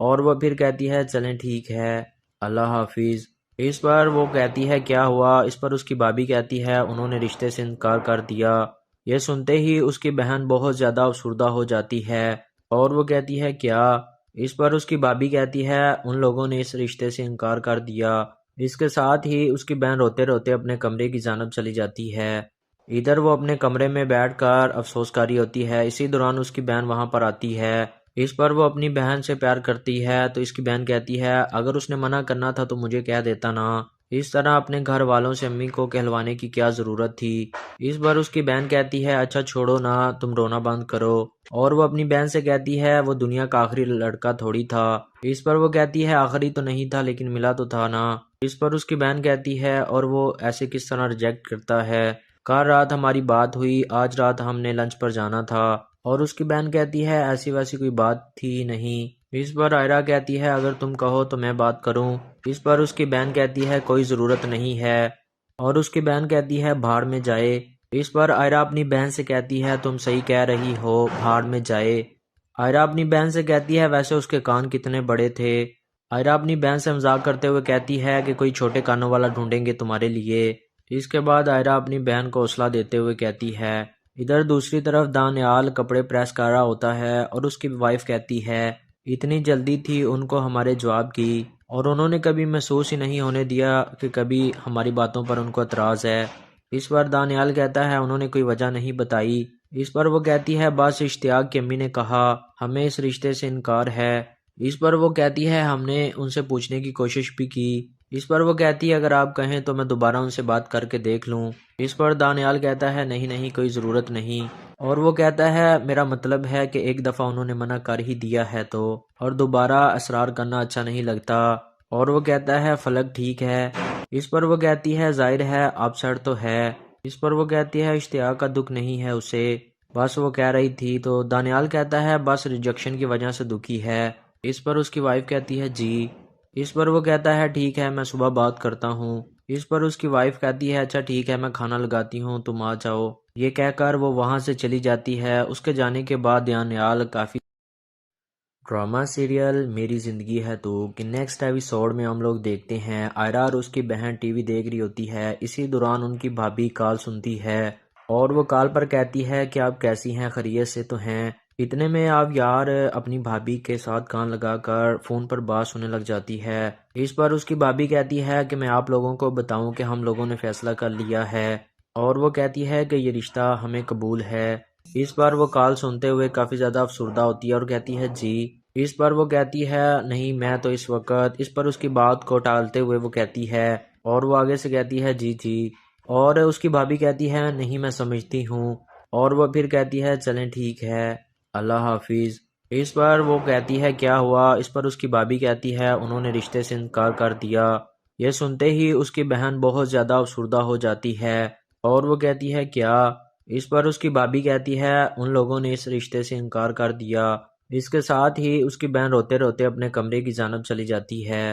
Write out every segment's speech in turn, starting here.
اور وہ پھر کہتی ہے چلیں ٹھیک ہے اللہ حافظ۔ اس پر وہ کہتی ہے کیا ہوا؟ اس پر اس کی بھابی کہتی ہے انہوں نے رشتے سے انکار کر دیا۔ یہ سنتے ہی اس کی بہن بہت زیادہ افسردہ ہو جاتی ہے اور وہ کہتی ہے کیا؟ اس پر اس کی بھابی کہتی ہے ان لوگوں نے اس رشتے سے انکار کر دیا۔ اس کے ساتھ ہی اس کی بہن روتے روتے اپنے کمرے کی جانب چلی جاتی ہے۔ ادھر وہ اپنے کمرے میں بیٹھ کر افسوس کاری ہوتی ہے۔ اسی دوران اس کی بہن وہاں پر آتی ہے۔ اس پر وہ اپنی بہن سے پیار کرتی ہے تو اس کی بہن کہتی ہے اگر اس نے منع کرنا تھا تو مجھے کہہ دیتا نا، اس طرح اپنے گھر والوں سے امی کو کہلوانے کی کیا ضرورت تھی۔ اس پر اس کی بہن کہتی ہے اچھا چھوڑو نا، تم رونا بند کرو۔ اور وہ اپنی بہن سے کہتی ہے وہ دنیا کا آخری لڑکا تھوڑی تھا۔ اس پر وہ کہتی ہے آخری تو نہیں تھا لیکن ملا تو تھا نا۔ اس پر اس کی بہن کہتی ہے اور وہ ایسے کس طرح ریجیکٹ کرتا ہے، کل رات ہماری بات ہوئی، آج رات ہم نے لنچ پر جانا تھا۔ اور اس کی بہن کہتی ہے ایسی ویسی کوئی بات تھی نہیں۔ اس پر آئرہ کہتی ہے اگر تم کہو تو میں بات کروں۔ اس پر اس کی بہن کہتی ہے کوئی ضرورت نہیں ہے، اور اس کی بہن کہتی ہے بھاڑ میں جائے۔ اس پر آئرہ اپنی بہن سے کہتی ہے تم صحیح کہہ رہی ہو، بھاڑ میں جائے۔ آئرہ اپنی بہن سے کہتی ہے ویسے اس کے کان کتنے بڑے تھے۔ آئرہ اپنی بہن سے مذاق کرتے ہوئے کہتی ہے کہ کوئی چھوٹے کانوں والا ڈھونڈیں گے تمہارے لیے۔ اس کے بعد آئرہ اپنی بہن کو حوصلہ دیتے ہوئے کہتی ہے۔ ادھر دوسری طرف دانیال کپڑے پریس کر رہا ہوتا ہے اور اس کی وائف کہتی ہے اتنی جلدی تھی ان کو ہمارے جواب کی، اور انہوں نے کبھی محسوس ہی نہیں ہونے دیا کہ کبھی ہماری باتوں پر ان کو اعتراض ہے۔ اس پر دانیال کہتا ہے انہوں نے کوئی وجہ نہیں بتائی۔ اس پر وہ کہتی ہے بس اشتیاق کی امی نے کہا ہمیں اس رشتے سے انکار ہے۔ اس پر وہ کہتی ہے ہم نے ان سے پوچھنے کی کوشش بھی کی۔ اس پر وہ کہتی ہے اگر آپ کہیں تو میں دوبارہ ان سے بات کر کے دیکھ لوں۔ اس پر دانیال کہتا ہے نہیں نہیں کوئی ضرورت نہیں، اور وہ کہتا ہے میرا مطلب ہے کہ ایک دفعہ انہوں نے منع کر ہی دیا ہے تو، اور دوبارہ اصرار کرنا اچھا نہیں لگتا۔ اور وہ کہتا ہے فلک ٹھیک ہے۔ اس پر وہ کہتی ہے ظاہر ہے آپ سیٹ تو ہے۔ اس پر وہ کہتی ہے اشتیاق کا دکھ نہیں ہے اسے، بس وہ کہہ رہی تھی تو دانیال کہتا ہے بس ریجیکشن کی وجہ سے دکھی ہے۔ اس پر اس کی وائف کہتی ہے جی۔ اس پر وہ کہتا ہے ٹھیک ہے میں صبح بات کرتا ہوں۔ اس پر اس کی وائف کہتی ہے اچھا ٹھیک ہے میں کھانا لگاتی ہوں تم آ جاؤ۔ یہ کہہ کر وہ وہاں سے چلی جاتی ہے۔ اس کے جانے کے بعد دانیال کافی ڈرامہ سیریل میری زندگی ہے تو کہ نیکسٹ ایپیسوڈ میں ہم لوگ دیکھتے ہیں آئرہ اور اس کی بہن ٹی وی دیکھ رہی ہوتی ہے۔ اسی دوران ان کی بھابی کال سنتی ہے اور وہ کال پر کہتی ہے کہ آپ کیسی ہیں، خیریت سے تو ہیں؟ اتنے میں آپ یار اپنی بھابی کے ساتھ کان لگا کر فون پر بات سننے لگ جاتی ہے۔ اس پر اس کی بھابی کہتی ہے کہ میں آپ لوگوں کو بتاؤں کہ ہم لوگوں نے فیصلہ کر لیا ہے، اور وہ کہتی ہے کہ یہ رشتہ ہمیں قبول ہے۔ اس پر وہ کال سنتے ہوئے کافی زیادہ افسردہ ہوتی ہے اور کہتی ہے جی۔ اس پر وہ کہتی ہے نہیں میں تو اس وقت، اس پر اس کی بات کو ٹالتے ہوئے وہ کہتی ہے، اور وہ آگے سے کہتی ہے جی جی، اور اس کی بھابی کہتی ہے نہیں میں سمجھتی ہوں، اور وہ پھر کہتی ہے چلیں ٹھیک ہے اللہ حافظ۔ اس پر وہ کہتی ہے کیا ہوا؟ اس پر اس کی بھابی کہتی ہے انہوں نے رشتے سے انکار کر دیا۔ یہ سنتے ہی اس کی بہن بہت زیادہ افسردہ ہو جاتی ہے اور وہ کہتی ہے کیا؟ اس پر اس کی بھابی کہتی ہے ان لوگوں نے اس رشتے سے انکار کر دیا۔ اس کے ساتھ ہی اس کی بہن روتے روتے اپنے کمرے کی جانب چلی جاتی ہے۔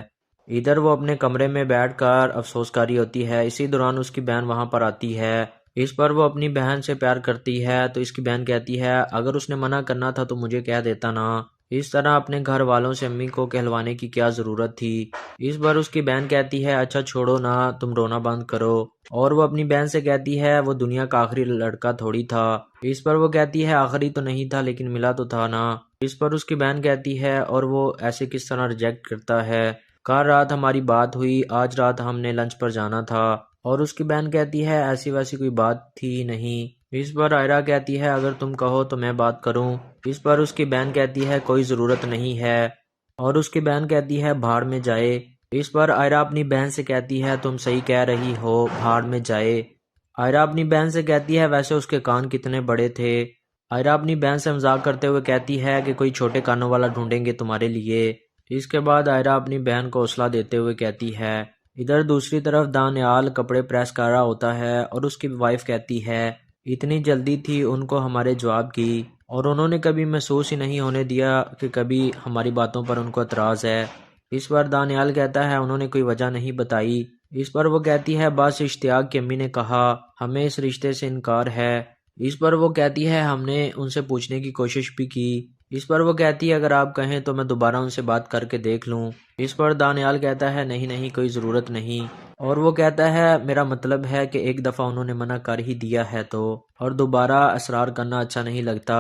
ادھر وہ اپنے کمرے میں بیٹھ کر افسوس کاری ہوتی ہے۔ اسی دوران اس کی بہن وہاں پر آتی ہے۔ اس پر وہ اپنی بہن سے پیار کرتی ہے تو اس کی بہن کہتی ہے اگر اس نے منع کرنا تھا تو مجھے کہہ دیتا نا، اس طرح اپنے گھر والوں سے امی کو کہلوانے کی کیا ضرورت تھی۔ اس پر اس کی بہن کہتی ہے اچھا چھوڑو نا، تم رونا بند کرو۔ اور وہ اپنی بہن سے کہتی ہے وہ دنیا کا آخری لڑکا تھوڑی تھا۔ اس پر وہ کہتی ہے آخری تو نہیں تھا لیکن ملا تو تھا نا۔ اس پر اس کی بہن کہتی ہے اور وہ ایسے کس طرح ریجیکٹ کرتا ہے، کل رات ہماری بات ہوئی، آج رات ہم نے لنچ پر جانا تھا۔ اور اس کی بہن کہتی ہے ایسی ویسی کوئی بات تھی نہیں۔ اس پر آئرہ کہتی ہے اگر تم کہو تو میں بات کروں۔ اس پر اس کی بہن کہتی ہے کوئی ضرورت نہیں ہے، اور اس کی بہن کہتی ہے بھاڑ میں جائے۔ اس پر آئرہ اپنی بہن سے کہتی ہے تم صحیح کہہ رہی ہو، بھاڑ میں جائے۔ آئرہ اپنی بہن سے کہتی ہے ویسے اس کے کان کتنے بڑے تھے۔ آئرہ اپنی بہن سے مذاق کرتے ہوئے کہتی ہے کہ کوئی چھوٹے کانوں والا ڈھونڈیں گے تمہارے لیے۔ اس کے بعد آئرہ اپنی بہن کو حوصلہ دیتے ہوئے کہتی ہے۔ ادھر دوسری طرف دانیال کپڑے پریس کر رہا ہوتا ہے اور اس کی وائف کہتی ہے اتنی جلدی تھی ان کو ہمارے جواب کی، اور انہوں نے کبھی محسوس ہی نہیں ہونے دیا کہ کبھی ہماری باتوں پر ان کو اعتراض ہے۔ اس پر دانیال کہتا ہے انہوں نے کوئی وجہ نہیں بتائی۔ اس پر وہ کہتی ہے بس اشتیاق کی امی نے کہا ہمیں اس رشتے سے انکار ہے۔ اس پر وہ کہتی ہے ہم نے ان سے پوچھنے کی کوشش بھی کی۔ اس پر وہ کہتی ہے اگر آپ کہیں تو میں دوبارہ ان سے بات کر کے دیکھ لوں۔ اس پر دانیال کہتا ہے نہیں نہیں کوئی ضرورت نہیں، اور وہ کہتا ہے میرا مطلب ہے کہ ایک دفعہ انہوں نے منع کر ہی دیا ہے تو، اور دوبارہ اصرار کرنا اچھا نہیں لگتا،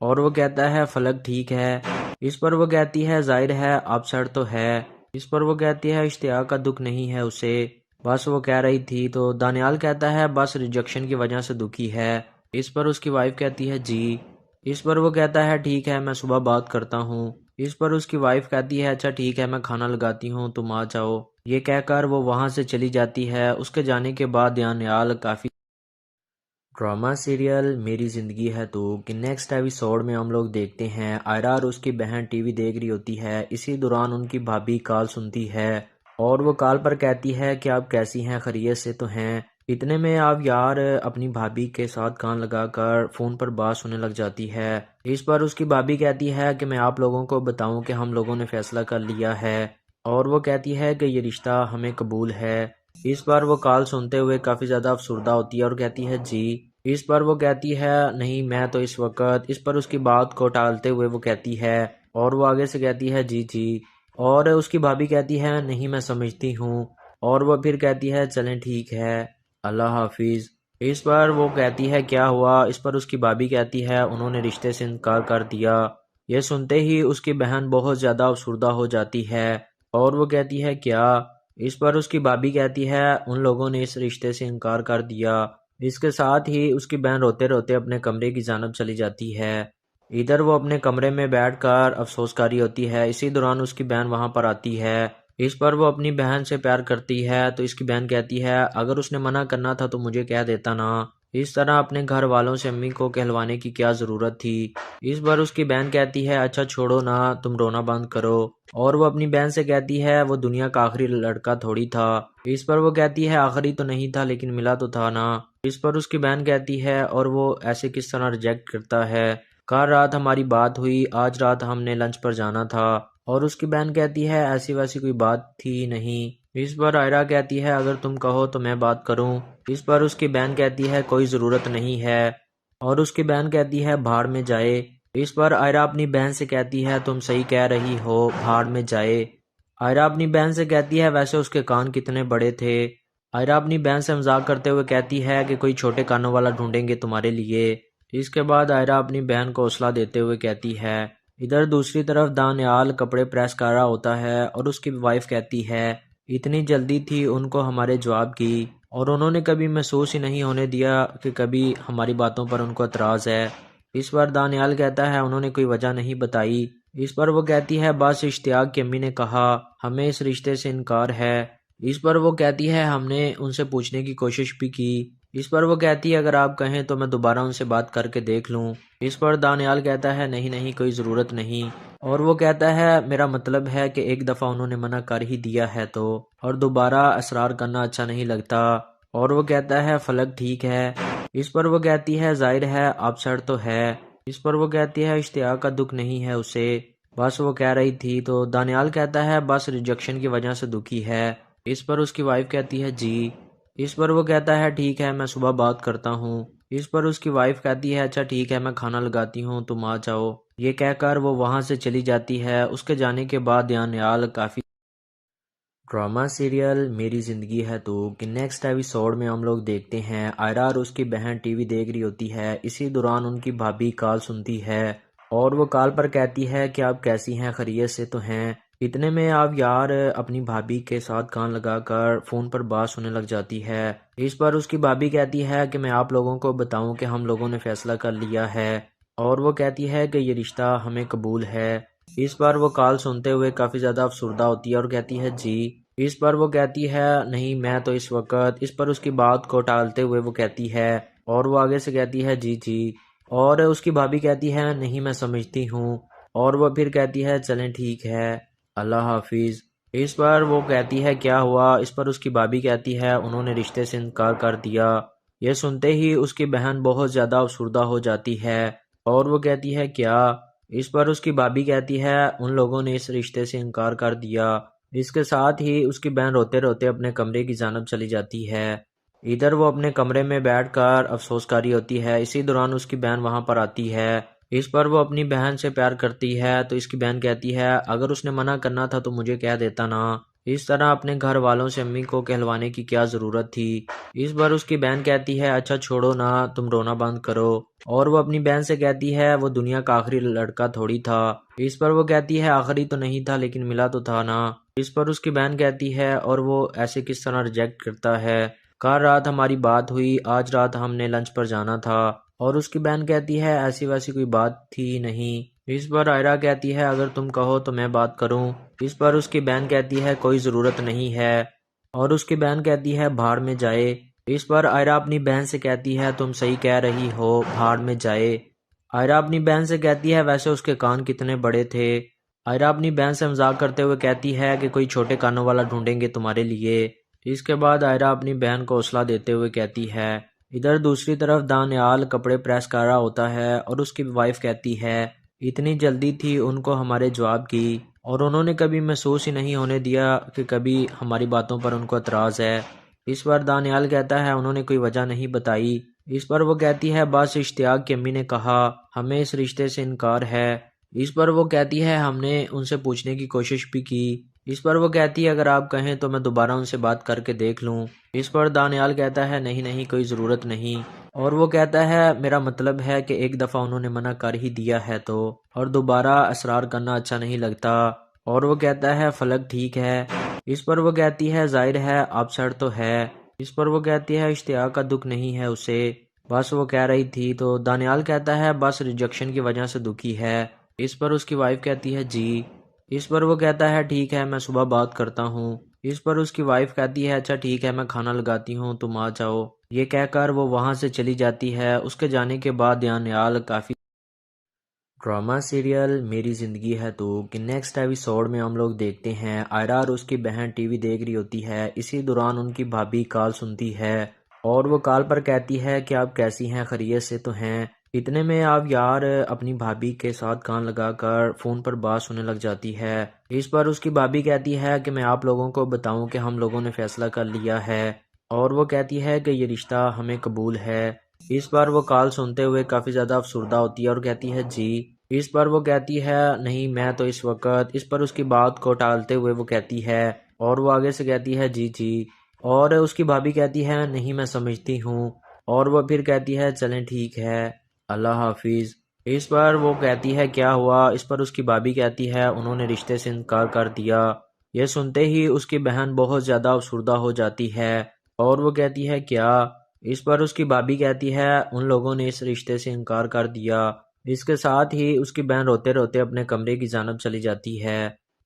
اور وہ کہتا ہے فلک ٹھیک ہے۔ اس پر وہ کہتی ہے ظاہر ہے اپ سیٹ تو ہے۔ اس پر وہ کہتی ہے اشتیاق کا دکھ نہیں ہے اسے، بس وہ کہہ رہی تھی، تو دانیال کہتا ہے بس ریجیکشن کی وجہ سے دکھی ہے۔ اس پر اس کی وائف کہتی ہے جی۔ اس پر وہ کہتا ہے ٹھیک ہے میں صبح بات کرتا ہوں۔ اس پر اس کی وائف کہتی ہے اچھا ٹھیک ہے میں کھانا لگاتی ہوں تم آ جاؤ۔ یہ کہہ کر وہ وہاں سے چلی جاتی ہے۔ اس کے جانے کے بعد دانیال کافی ڈرامہ سیریل میری زندگی ہے تو کہ نیکسٹ ایپیسوڈ میں ہم لوگ دیکھتے ہیں آئرا اور اس کی بہن ٹی وی دیکھ رہی ہوتی ہے۔ اسی دوران ان کی بھابھی کال سنتی ہے اور وہ کال پر کہتی ہے کہ آپ کیسی ہیں، خیریت سے تو ہیں؟ اتنے میں آپ یار اپنی بھابھی کے ساتھ کان لگا کر فون پر بات سننے لگ جاتی ہے۔ اس پر اس کی بھابھی کہتی ہے کہ میں آپ لوگوں کو بتاؤں کہ ہم لوگوں نے فیصلہ کر لیا ہے، اور وہ کہتی ہے کہ یہ رشتہ ہمیں قبول ہے۔ اس پر وہ کال سنتے ہوئے کافی زیادہ افسردہ ہوتی ہے اور کہتی ہے جی۔ اس پر وہ کہتی ہے نہیں میں تو اس وقت، اس پر اس کی بات کو ٹالتے ہوئے وہ کہتی ہے، اور وہ آگے سے کہتی ہے جی جی، اور اس کی بھابھی کہتی ہے نہیں میں سمجھتی ہوں، اور وہ پھر کہتی ہے چلیں ٹھیک ہے اللہ حافظ۔ اس پر وہ کہتی ہے کیا ہوا؟ اس پر اس کی بھابھی کہتی ہے انہوں نے رشتے سے انکار کر دیا۔ یہ سنتے ہی اس کی بہن بہت زیادہ افسردہ ہو جاتی ہے اور وہ کہتی ہے کیا؟ اس پر اس کی بھابھی کہتی ہے ان لوگوں نے اس رشتے سے انکار کر دیا۔ اس کے ساتھ ہی اس کی بہن روتے روتے اپنے کمرے کی جانب چلی جاتی ہے۔ ادھر وہ اپنے کمرے میں بیٹھ کر افسوس کاری ہوتی ہے۔ اسی دوران اس کی بہن وہاں پر آتی ہے۔ اس پر وہ اپنی بہن سے پیار کرتی ہے تو اس کی بہن کہتی ہے اگر اس نے منع کرنا تھا تو مجھے کہہ دیتا نا، اس طرح اپنے گھر والوں سے امی کو کہلوانے کی کیا ضرورت تھی۔ اس پر اس کی بہن کہتی ہے اچھا چھوڑو نا، تم رونا بند کرو، اور وہ اپنی بہن سے کہتی ہے وہ دنیا کا آخری لڑکا تھوڑی تھا۔ اس پر وہ کہتی ہے آخری تو نہیں تھا لیکن ملا تو تھا نا۔ اس پر اس کی بہن کہتی ہے اور وہ ایسے کس طرح ریجیکٹ کرتا ہے، کل رات ہماری بات ہوئی، آج رات ہم نے لنچ پر جانا تھا، اور اس کی بہن کہتی ہے ایسی ویسی کوئی بات تھی نہیں۔ اس پر آئرا کہتی ہے اگر تم کہو تو میں بات کروں۔ اس پر اس کی بہن کہتی ہے کوئی ضرورت نہیں ہے، اور اس کی بہن کہتی ہے بھاڑ میں جائے۔ اس پر آئرا اپنی بہن سے کہتی ہے تم صحیح کہہ رہی ہو، بھاڑ میں جائے۔ آئرا اپنی بہن سے کہتی ہے ویسے اس کے کان کتنے بڑے تھے۔ آئرا اپنی بہن سے مذاق کرتے ہوئے کہتی ہے کہ کوئی چھوٹے کانوں والا ڈھونڈیں گے تمہارے لیے۔ اس کے بعد آئرا اپنی بہن کو حوصلہ دیتے ہوئے کہتی ہے۔ ادھر دوسری طرف دانیال کپڑے پریس کر رہا ہوتا ہے اور اس کی وائف کہتی ہے اتنی جلدی تھی ان کو ہمارے جواب کی، اور انہوں نے کبھی محسوس ہی نہیں ہونے دیا کہ کبھی ہماری باتوں پر ان کو اعتراض ہے۔ اس پر دانیال کہتا ہے انہوں نے کوئی وجہ نہیں بتائی۔ اس پر وہ کہتی ہے بس اشتیاق کی امی نے کہا ہمیں اس رشتے سے انکار ہے۔ اس پر وہ کہتی ہے ہم نے ان سے پوچھنے کی کوشش بھی کی۔ اس پر وہ کہتی ہے اگر آپ کہیں تو میں دوبارہ ان سے بات کر کے دیکھ لوں۔ اس پر دانیال کہتا ہے نہیں نہیں کوئی ضرورت نہیں، اور وہ کہتا ہے میرا مطلب ہے کہ ایک دفعہ انہوں نے منع کر ہی دیا ہے تو، اور دوبارہ اصرار کرنا اچھا نہیں لگتا، اور وہ کہتا ہے فلک ٹھیک ہے۔ اس پر وہ کہتی ہے ظاہر ہے اپ سیٹ تو ہے۔ اس پر وہ کہتی ہے اشتیاق کا دکھ نہیں ہے اسے، بس وہ کہہ رہی تھی، تو دانیال کہتا ہے بس ریجیکشن کی وجہ سے دکھی ہے۔ اس پر اس کی وائف کہتی ہے جی۔ اس پر وہ کہتا ہے ٹھیک ہے میں صبح بات کرتا ہوں۔ اس پر اس کی وائف کہتی ہے اچھا ٹھیک ہے میں کھانا لگاتی ہوں تم آ جاؤ۔ یہ کہہ کر وہ وہاں سے چلی جاتی ہے۔ اس کے جانے کے بعد دانیال کافی ڈرامہ سیریل میری زندگی ہے تو کہ نیکسٹ ایپیسوڈ میں ہم لوگ دیکھتے ہیں آئرا اور اس کی بہن ٹی وی دیکھ رہی ہوتی ہے۔ اسی دوران ان کی بھابھی کال سنتی ہے اور وہ کال پر کہتی ہے کہ آپ کیسی ہیں، خیریت سے تو ہیں؟ اتنے میں آپ یار اپنی بھابھی کے ساتھ کان لگا کر فون پر بات سننے لگ جاتی ہے۔ اس پر اس کی بھابھی کہتی ہے کہ میں آپ لوگوں کو بتاؤں کہ ہم لوگوں نے فیصلہ کر لیا ہے، اور وہ کہتی ہے کہ یہ رشتہ ہمیں قبول ہے۔ اس پر وہ کال سنتے ہوئے کافی زیادہ افسردہ ہوتی ہے اور کہتی ہے جی۔ اس پر وہ کہتی ہے نہیں میں تو اس وقت، اس پر اس کی بات کو ٹالتے ہوئے وہ کہتی ہے، اور وہ آگے سے کہتی ہے جی جی، اور اس کی بھابھی کہتی ہے نہیں میں سمجھتی ہوں، اور وہ پھر کہتی ہے چلیں ٹھیک ہے اللہ حافظ۔ اس پر وہ کہتی ہے کیا ہوا؟ اس پر اس کی بھابھی کہتی ہے انہوں نے رشتے سے انکار کر دیا۔ یہ سنتے ہی اس کی بہن بہت زیادہ افسردہ ہو جاتی ہے اور وہ کہتی ہے کیا؟ اس پر اس کی بھابھی کہتی ہے ان لوگوں نے اس رشتے سے انکار کر دیا۔ اس کے ساتھ ہی اس کی بہن روتے روتے اپنے کمرے کی جانب چلی جاتی ہے۔ ادھر وہ اپنے کمرے میں بیٹھ کر افسوس کاری ہوتی ہے۔ اسی دوران اس کی بہن وہاں پر آتی ہے۔ اس پر وہ اپنی بہن سے پیار کرتی ہے تو اس کی بہن کہتی ہے اگر اس نے منع کرنا تھا تو مجھے کہہ دیتا نا، اس طرح اپنے گھر والوں سے امی کو کہلوانے کی کیا ضرورت تھی۔ اس پر اس کی بہن کہتی ہے اچھا چھوڑو نا، تم رونا بند کرو، اور وہ اپنی بہن سے کہتی ہے وہ دنیا کا آخری لڑکا تھوڑی تھا۔ اس پر وہ کہتی ہے آخری تو نہیں تھا لیکن ملا تو تھا نا۔ اس پر اس کی بہن کہتی ہے اور وہ ایسے کس طرح ریجیکٹ کرتا ہے، کل رات ہماری بات ہوئی، آج رات ہم نے لنچ پر جانا تھا، اور اس کی بہن کہتی ہے ایسی ویسی کوئی بات تھی نہیں۔ اس پر آئرہ کہتی ہے اگر تم کہو تو میں بات کروں۔ اس پر اس کی بہن کہتی ہے کوئی ضرورت نہیں ہے، اور اس کی بہن کہتی ہے بھاڑ میں جائے۔ اس پر آئرہ اپنی بہن سے کہتی ہے تم صحیح کہہ رہی ہو، بھاڑ میں جائے۔ آئرہ اپنی بہن سے کہتی ہے ویسے اس کے کان کتنے بڑے تھے۔ آئرہ اپنی بہن سے مذاق کرتے ہوئے کہتی ہے کہ کوئی چھوٹے کانوں والا ڈھونڈیں گے تمہارے لیے۔ اس کے بعد آئرہ اپنی بہن کو حوصلہ دیتے ہوئے کہتی ہے۔ ادھر دوسری طرف دانیال کپڑے پریس کر رہا ہوتا ہے اور اس کی وائف کہتی ہے اتنی جلدی تھی ان کو ہمارے جواب کی، اور انہوں نے کبھی محسوس ہی نہیں ہونے دیا کہ کبھی ہماری باتوں پر ان کو اعتراض ہے۔ اس پر دانیال کہتا ہے انہوں نے کوئی وجہ نہیں بتائی۔ اس پر وہ کہتی ہے بس اشتیاق کی امی نے کہا ہمیں اس رشتے سے انکار ہے۔ اس پر وہ کہتی ہے ہم نے ان سے پوچھنے کی کوشش بھی کی۔ اس پر وہ کہتی ہے اگر آپ کہیں تو میں دوبارہ ان سے بات کر کے دیکھ لوں۔ اس پر دانیال کہتا ہے نہیں نہیں کوئی ضرورت نہیں، اور وہ کہتا ہے میرا مطلب ہے کہ ایک دفعہ انہوں نے منع کر ہی دیا ہے تو، اور دوبارہ اصرار کرنا اچھا نہیں لگتا، اور وہ کہتا ہے فلک ٹھیک ہے۔ اس پر وہ کہتی ہے ظاہر ہے اپ سیٹ تو ہے۔ اس پر وہ کہتی ہے اشتیاق کا دکھ نہیں ہے اسے، بس وہ کہہ رہی تھی، تو دانیال کہتا ہے بس ریجیکشن کی وجہ سے دکھی ہے۔ اس پر اس کی وائف کہتی ہے جی۔ اس پر وہ کہتا ہے ٹھیک ہے میں صبح بات کرتا ہوں۔ اس پر اس کی وائف کہتی ہے اچھا ٹھیک ہے میں کھانا لگاتی ہوں تم آ جاؤ۔ یہ کہہ کر وہ وہاں سے چلی جاتی ہے۔ اس کے جانے کے بعد دانیال کافی ڈرامہ سیریل میری زندگی ہے تو کہ نیکسٹ ایپیسوڈ میں ہم لوگ دیکھتے ہیں آئرہ اور اس کی بہن ٹی وی دیکھ رہی ہوتی ہے، اسی دوران ان کی بھابھی کال سنتی ہے اور وہ کال پر کہتی ہے کہ آپ کیسی ہیں، خیریت سے تو ہیں؟ اتنے میں آپ یار اپنی بھابھی کے ساتھ کان لگا کر فون پر بات سننے لگ جاتی ہے۔ اس پر اس کی بھابھی کہتی ہے کہ میں آپ لوگوں کو بتاؤں کہ ہم لوگوں نے فیصلہ کر لیا ہے، اور وہ کہتی ہے کہ یہ رشتہ ہمیں قبول ہے۔ اس پر وہ کال سنتے ہوئے کافی زیادہ افسردہ ہوتی ہے اور کہتی ہے جی۔ اس پر وہ کہتی ہے نہیں میں تو اس وقت، اس پر اس کی بات کو ٹالتے ہوئے وہ کہتی ہے، اور وہ آگے سے کہتی ہے جی جی، اور اس کی بھابھی کہتی ہے نہیں میں سمجھتی ہوں، اور وہ پھر کہتی ہے چلیں ٹھیک ہے اللہ حافظ۔ اس پر وہ کہتی ہے کیا ہوا؟ اس پر اس کی بھابھی کہتی ہے انہوں نے رشتے سے انکار کر دیا۔ یہ سنتے ہی اس کی بہن بہت زیادہ افسردہ ہو جاتی ہے اور وہ کہتی ہے کیا؟ اس پر اس کی بھابھی کہتی ہے ان لوگوں نے اس رشتے سے انکار کر دیا۔ اس کے ساتھ ہی اس کی بہن روتے روتے اپنے کمرے کی جانب چلی جاتی ہے۔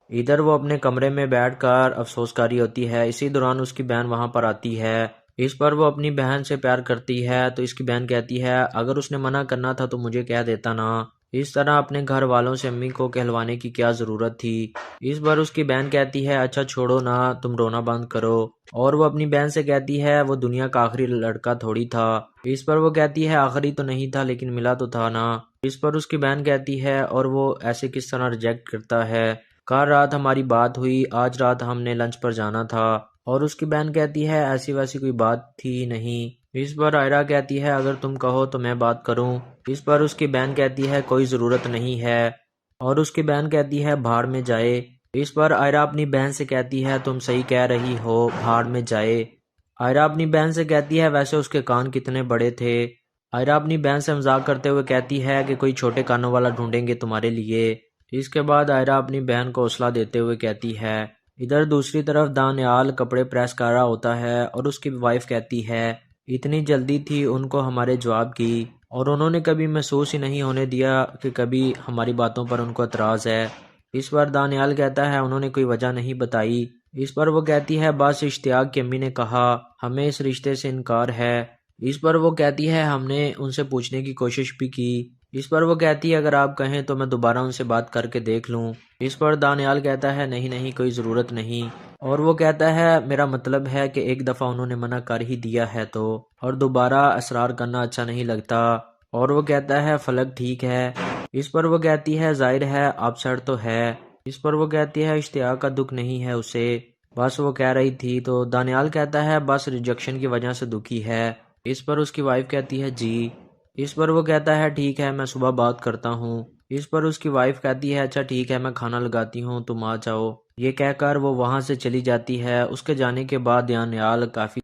ادھر وہ اپنے کمرے میں بیٹھ کر افسوس کاری ہوتی ہے، اسی دوران اس کی بہن وہاں پر آتی ہے۔ اس پر وہ اپنی بہن سے پیار کرتی ہے تو اس کی بہن کہتی ہے اگر اس نے منع کرنا تھا تو مجھے کہہ دیتا نا، اس طرح اپنے گھر والوں سے امی کو کہلوانے کی کیا ضرورت تھی۔ اس پر اس کی بہن کہتی ہے اچھا چھوڑو نا، تم رونا بند کرو، اور وہ اپنی بہن سے کہتی ہے وہ دنیا کا آخری لڑکا تھوڑی تھا۔ اس پر وہ کہتی ہے آخری تو نہیں تھا لیکن ملا تو تھا نا۔ اس پر اس کی بہن کہتی ہے اور وہ ایسے کس طرح ریجیکٹ کرتا ہے، کل رات ہماری بات ہوئی، آج رات ہم نے لنچ پر جانا تھا، اور اس کی بہن کہتی ہے ایسی ویسی کوئی بات تھی نہیں۔ اس پر آئرہ کہتی ہے اگر تم کہو تو میں بات کروں۔ اس پر اس کی بہن کہتی ہے کوئی ضرورت نہیں ہے، اور اس کی بہن کہتی ہے بھاڑ میں جائے۔ اس پر آئرہ اپنی بہن سے کہتی ہے تم صحیح کہہ رہی ہو، بھاڑ میں جائے۔ آئرہ اپنی بہن سے کہتی ہے ویسے اس کے کان کتنے بڑے تھے۔ آئرہ اپنی بہن سے مذاق کرتے ہوئے کہتی ہے کہ کوئی چھوٹے کانوں والا ڈھونڈیں گے تمہارے لیے۔ اس کے بعد آئرہ اپنی بہن کو حوصلہ دیتے ہوئے کہتی ہے۔ ادھر دوسری طرف دانیال کپڑے پریس کر رہا ہوتا ہے اور اس کی وائف کہتی ہے اتنی جلدی تھی ان کو ہمارے جواب کی، اور انہوں نے کبھی محسوس ہی نہیں ہونے دیا کہ کبھی ہماری باتوں پر ان کو اعتراض ہے۔ اس پر دانیال کہتا ہے انہوں نے کوئی وجہ نہیں بتائی۔ اس پر وہ کہتی ہے بس اشتیاق کی امی نے کہا ہمیں اس رشتے سے انکار ہے۔ اس پر وہ کہتی ہے ہم نے ان سے پوچھنے کی کوشش بھی کی۔ اس پر وہ کہتی ہے اگر آپ کہیں تو میں دوبارہ ان سے بات کر کے دیکھ لوں۔ اس پر دانیال کہتا ہے نہیں نہیں کوئی ضرورت نہیں، اور وہ کہتا ہے میرا مطلب ہے کہ ایک دفعہ انہوں نے منع کر ہی دیا ہے تو، اور دوبارہ اصرار کرنا اچھا نہیں لگتا، اور وہ کہتا ہے فلک ٹھیک ہے۔ اس پر وہ کہتی ہے ظاہر ہے اپ سیٹ تو ہے۔ اس پر وہ کہتی ہے اشتیاق کا دکھ نہیں ہے اسے، بس وہ کہہ رہی تھی، تو دانیال کہتا ہے بس ریجیکشن کی وجہ سے دکھی ہے۔ اس پر اس کی وائف کہتی ہے جی۔ اس پر وہ کہتا ہے ٹھیک ہے میں صبح بات کرتا ہوں۔ اس پر اس کی وائف کہتی ہے اچھا ٹھیک ہے میں کھانا لگاتی ہوں تم آ جاؤ۔ یہ کہہ کر وہ وہاں سے چلی جاتی ہے۔ اس کے جانے کے بعد دانیال کافی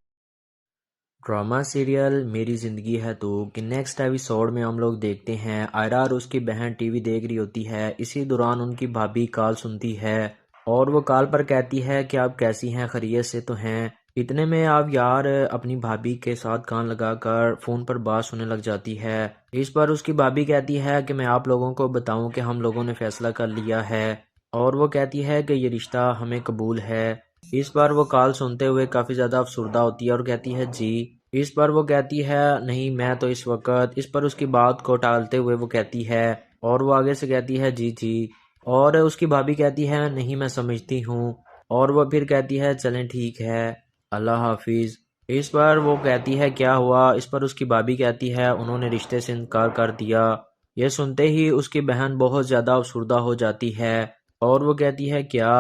ڈرامہ سیریل میری زندگی ہے تو کہ نیکسٹ ایپیسوڈ میں ہم لوگ دیکھتے ہیں آئرا اور اس کی بہن ٹی وی دیکھ رہی ہوتی ہے۔ اسی دوران ان کی بھابھی کال سنتی ہے اور وہ کال پر کہتی ہے کہ آپ کیسی ہیں، خیریت سے تو ہیں؟ اتنے میں آپ یار اپنی بھابھی کے ساتھ کان لگا کر فون پر بات سننے لگ جاتی ہے۔ اس پر اس کی بھابھی کہتی ہے کہ میں آپ لوگوں کو بتاؤں کہ ہم لوگوں نے فیصلہ کر لیا ہے، اور وہ کہتی ہے کہ یہ رشتہ ہمیں قبول ہے۔ اس پر وہ کال سنتے ہوئے کافی زیادہ افسردہ ہوتی ہے اور کہتی ہے جی۔ اس پر وہ کہتی ہے نہیں میں تو اس وقت، اس پر اس کی بات کو ٹالتے ہوئے وہ کہتی ہے، اور وہ آگے سے کہتی ہے جی جی، اور اس کی بھابھی کہتی ہے نہیں میں سمجھتی ہوں، اور وہ پھر کہتی ہے چلیں ٹھیک ہے اللہ حافظ۔ اس پر وہ کہتی ہے کیا ہوا؟ اس پر اس کی بھابھی کہتی ہے انہوں نے رشتے سے انکار کر دیا۔ یہ سنتے ہی اس کی بہن بہت زیادہ افسردہ ہو جاتی ہے اور وہ کہتی ہے کیا؟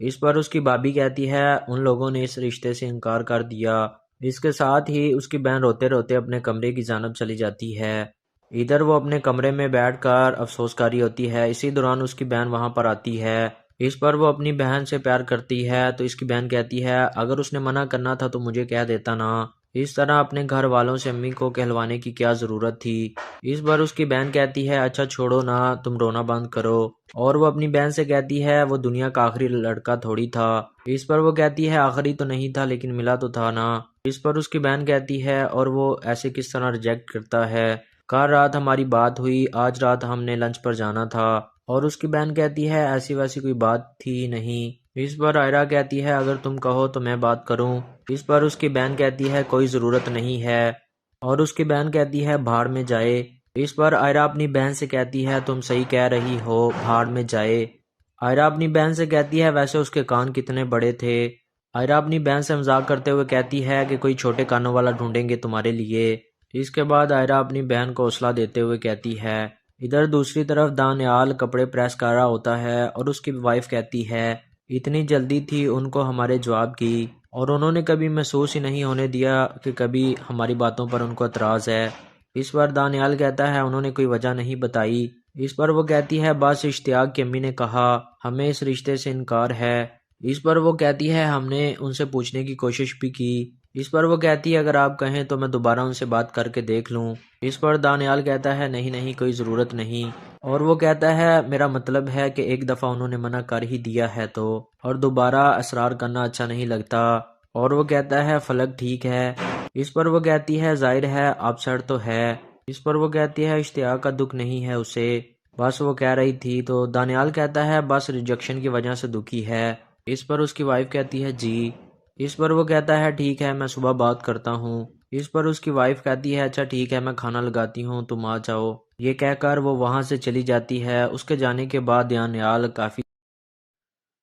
اس پر اس کی بھابھی کہتی ہے ان لوگوں نے اس رشتے سے انکار کر دیا۔ اس کے ساتھ ہی اس کی بہن روتے روتے اپنے کمرے کی جانب چلی جاتی ہے۔ ادھر وہ اپنے کمرے میں بیٹھ کر افسوس کاری ہوتی ہے۔ اسی دوران اس کی بہن وہاں پر آتی ہے۔ اس پر وہ اپنی بہن سے پیار کرتی ہے تو اس کی بہن کہتی ہے اگر اس نے منع کرنا تھا تو مجھے کہہ دیتا نا، اس طرح اپنے گھر والوں سے امی کو کہلوانے کی کیا ضرورت تھی۔ اس پر اس کی بہن کہتی ہے اچھا چھوڑو نا، تم رونا بند کرو، اور وہ اپنی بہن سے کہتی ہے وہ دنیا کا آخری لڑکا تھوڑی تھا۔ اس پر وہ کہتی ہے آخری تو نہیں تھا لیکن ملا تو تھا نا۔ اس پر اس کی بہن کہتی ہے اور وہ ایسے کس طرح ریجیکٹ کرتا ہے، کل رات ہماری بات ہوئی، آج رات ہم نے لنچ پر جانا تھا، اور اس کی بہن کہتی ہے ایسی ویسی کوئی بات تھی نہیں۔ اس پر آئرا کہتی ہے اگر تم کہو تو میں بات کروں۔ اس پر اس کی بہن کہتی ہے کوئی ضرورت نہیں ہے، اور اس کی بہن کہتی ہے بھاڑ میں جائے۔ اس پر آئرا اپنی بہن سے کہتی ہے تم صحیح کہہ رہی ہو، بھاڑ میں جائے۔ آئرا اپنی بہن سے کہتی ہے ویسے اس کے کان کتنے بڑے تھے۔ آئرا اپنی بہن سے مذاق کرتے ہوئے کہتی ہے کہ کوئی چھوٹے کانوں والا ڈھونڈیں گے تمہارے لیے۔ اس کے بعد آئرا اپنی بہن کو حوصلہ دیتے ہوئے کہتی ہے۔ ادھر دوسری طرف دانیال کپڑے پریس کر رہا ہوتا ہے اور اس کی وائف کہتی ہے اتنی جلدی تھی ان کو ہمارے جواب کی، اور انہوں نے کبھی محسوس ہی نہیں ہونے دیا کہ کبھی ہماری باتوں پر ان کو اعتراض ہے۔ اس پر دانیال کہتا ہے انہوں نے کوئی وجہ نہیں بتائی۔ اس پر وہ کہتی ہے بس اشتیاق کی امی نے کہا ہمیں اس رشتے سے انکار ہے۔ اس پر وہ کہتی ہے ہم نے ان سے پوچھنے کی کوشش بھی کی۔ اس پر وہ کہتی ہے اگر آپ کہیں تو میں دوبارہ ان سے بات کر کے دیکھ لوں۔ اس پر دانیال کہتا ہے نہیں نہیں کوئی ضرورت نہیں، اور وہ کہتا ہے میرا مطلب ہے کہ ایک دفعہ انہوں نے منع کر ہی دیا ہے تو، اور دوبارہ اصرار کرنا اچھا نہیں لگتا، اور وہ کہتا ہے فلک ٹھیک ہے۔ اس پر وہ کہتی ہے ظاہر ہے اپ سیٹ تو ہے۔ اس پر وہ کہتی ہے اشتیاق کا دکھ نہیں ہے اسے، بس وہ کہہ رہی تھی، تو دانیال کہتا ہے بس ریجیکشن کی وجہ سے دکھی ہے۔ اس پر اس کی وائف کہتی ہے جی۔ اس پر وہ کہتا ہے ٹھیک ہے میں صبح بات کرتا ہوں۔ اس پر اس کی وائف کہتی ہے اچھا ٹھیک ہے میں کھانا لگاتی ہوں تم آ جاؤ۔ یہ کہہ کر وہ وہاں سے چلی جاتی ہے۔ اس کے جانے کے بعد دانیال کافی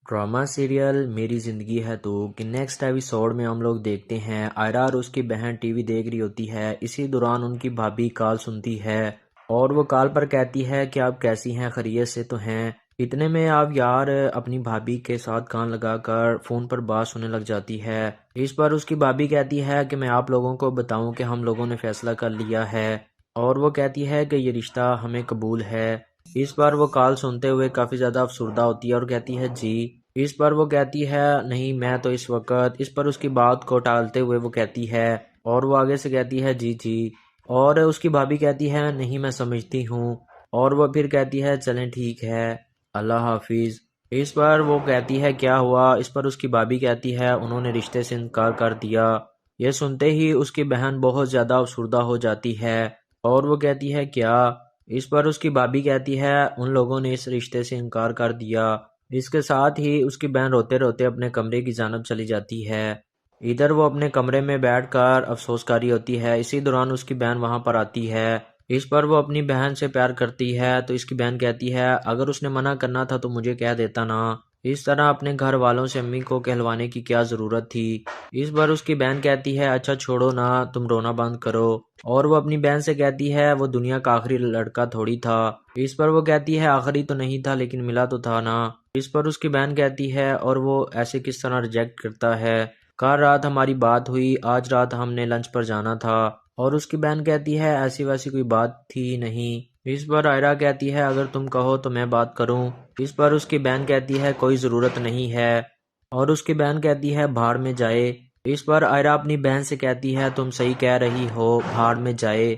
ڈرامہ سیریل میری زندگی ہے تو کہ نیکسٹ ایپیسوڈ میں ہم لوگ دیکھتے ہیں آئرا اور اس کی بہن ٹی وی دیکھ رہی ہوتی ہے۔ اسی دوران ان کی بھابھی کال سنتی ہے اور وہ کال پر کہتی ہے کہ آپ کیسی ہیں، خیریت سے تو ہیں؟ اتنے میں آپ یار اپنی بھابھی کے ساتھ کان لگا کر فون پر بات سننے لگ جاتی ہے۔ اس پر اس کی بھابھی کہتی ہے کہ میں آپ لوگوں کو بتاؤں کہ ہم لوگوں نے فیصلہ کر لیا ہے، اور وہ کہتی ہے کہ یہ رشتہ ہمیں قبول ہے۔ اس پر وہ کال سنتے ہوئے کافی زیادہ افسردہ ہوتی ہے اور کہتی ہے جی۔ اس پر وہ کہتی ہے نہیں میں تو اس وقت، اس پر اس کی بات کو ٹالتے ہوئے وہ کہتی ہے، اور وہ آگے سے کہتی ہے جی جی، اور اس کی بھابھی کہتی ہے نہیں میں سمجھتی ہوں، اور وہ پھر کہتی ہے چلیں ٹھیک ہے اللہ حافظ۔ اس پر وہ کہتی ہے کیا ہوا؟ اس پر اس کی بھابھی کہتی ہے انہوں نے رشتے سے انکار کر دیا۔ یہ سنتے ہی اس کی بہن بہت زیادہ افسردہ ہو جاتی ہے اور وہ کہتی ہے کیا؟ اس پر اس کی بھابھی کہتی ہے ان لوگوں نے اس رشتے سے انکار کر دیا۔ اس کے ساتھ ہی اس کی بہن روتے روتے اپنے کمرے کی جانب چلی جاتی ہے۔ ادھر وہ اپنے کمرے میں بیٹھ کر افسوس کاری ہوتی ہے۔ اسی دوران اس کی بہن وہاں پر آتی ہے۔ اس پر وہ اپنی بہن سے پیار کرتی ہے تو اس کی بہن کہتی ہے اگر اس نے منع کرنا تھا تو مجھے کہہ دیتا نا، اس طرح اپنے گھر والوں سے امی کو کہلوانے کی کیا ضرورت تھی۔ اس پر اس کی بہن کہتی ہے اچھا چھوڑو نا، تم رونا بند کرو، اور وہ اپنی بہن سے کہتی ہے وہ دنیا کا آخری لڑکا تھوڑی تھا۔ اس پر وہ کہتی ہے آخری تو نہیں تھا لیکن ملا تو تھا نا۔ اس پر اس کی بہن کہتی ہے اور وہ ایسے کس طرح ریجیکٹ کرتا ہے، کل رات ہماری بات ہوئی، آج رات ہم نے لنچ پر جانا تھا، اور اس کی بہن کہتی ہے ایسی ویسی کوئی بات تھی نہیں۔ اس پر آئرہ کہتی ہے اگر تم کہو تو میں بات کروں۔ اس پر اس کی بہن کہتی ہے کوئی ضرورت نہیں ہے، اور اس کی بہن کہتی ہے بھاڑ میں جائے۔ اس پر آئرہ اپنی بہن سے کہتی ہے تم صحیح کہہ رہی ہو، بھاڑ میں جائے۔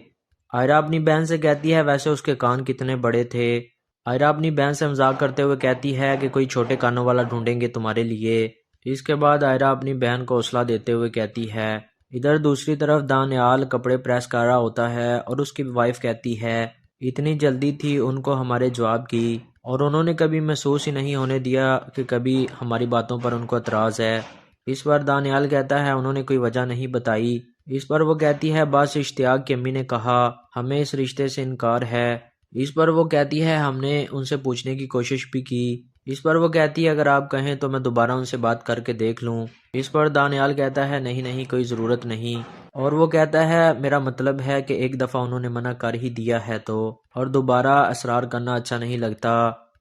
آئرہ اپنی بہن سے کہتی ہے ویسے اس کے کان کتنے بڑے تھے۔ آئرہ اپنی بہن سے مذاق کرتے ہوئے کہتی ہے کہ کوئی چھوٹے کانوں والا ڈھونڈیں گے تمہارے لیے۔ اس کے بعد آئرہ اپنی بہن کو حوصلہ دیتے ہوئے کہتی ہے۔ ادھر دوسری طرف دانیال کپڑے پریس کر رہا ہوتا ہے اور اس کی وائف کہتی ہے اتنی جلدی تھی ان کو ہمارے جواب کی، اور انہوں نے کبھی محسوس ہی نہیں ہونے دیا کہ کبھی ہماری باتوں پر ان کو اعتراض ہے۔ اس پر دانیال کہتا ہے انہوں نے کوئی وجہ نہیں بتائی۔ اس پر وہ کہتی ہے بس اشتیاق کی امی نے کہا ہمیں اس رشتے سے انکار ہے۔ اس پر وہ کہتی ہے ہم نے ان سے پوچھنے کی کوشش بھی کی۔ اس پر وہ کہتی ہے اگر آپ کہیں تو میں دوبارہ ان سے بات کر کے دیکھ لوں۔ اس پر دانیال کہتا ہے نہیں نہیں کوئی ضرورت نہیں، اور وہ کہتا ہے میرا مطلب ہے کہ ایک دفعہ انہوں نے منع کر ہی دیا ہے تو، اور دوبارہ اصرار کرنا اچھا نہیں لگتا۔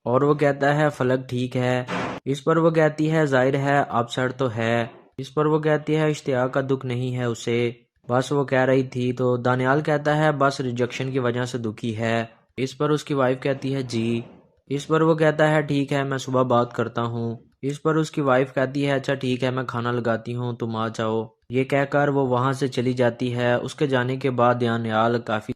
اور وہ کہتا ہے فلک ٹھیک ہے۔ اس پر وہ کہتی ہے ظاہر ہے آپ سیٹ تو ہے۔ اس پر وہ کہتی ہے اشتیاق کا دکھ نہیں ہے اسے، بس وہ کہہ رہی تھی۔ تو دانیال کہتا ہے بس ریجیکشن کی وجہ سے دکھی ہے۔ اس پر اس کی وائف کہتی ہے جی۔ اس پر وہ کہتا ہے ٹھیک ہے میں صبح بات کرتا ہوں۔ اس پر اس کی وائف کہتی ہے اچھا ٹھیک ہے میں کھانا لگاتی ہوں تم آ جاؤ۔ یہ کہہ کر وہ وہاں سے چلی جاتی ہے۔ اس کے جانے کے بعد دانیال کافی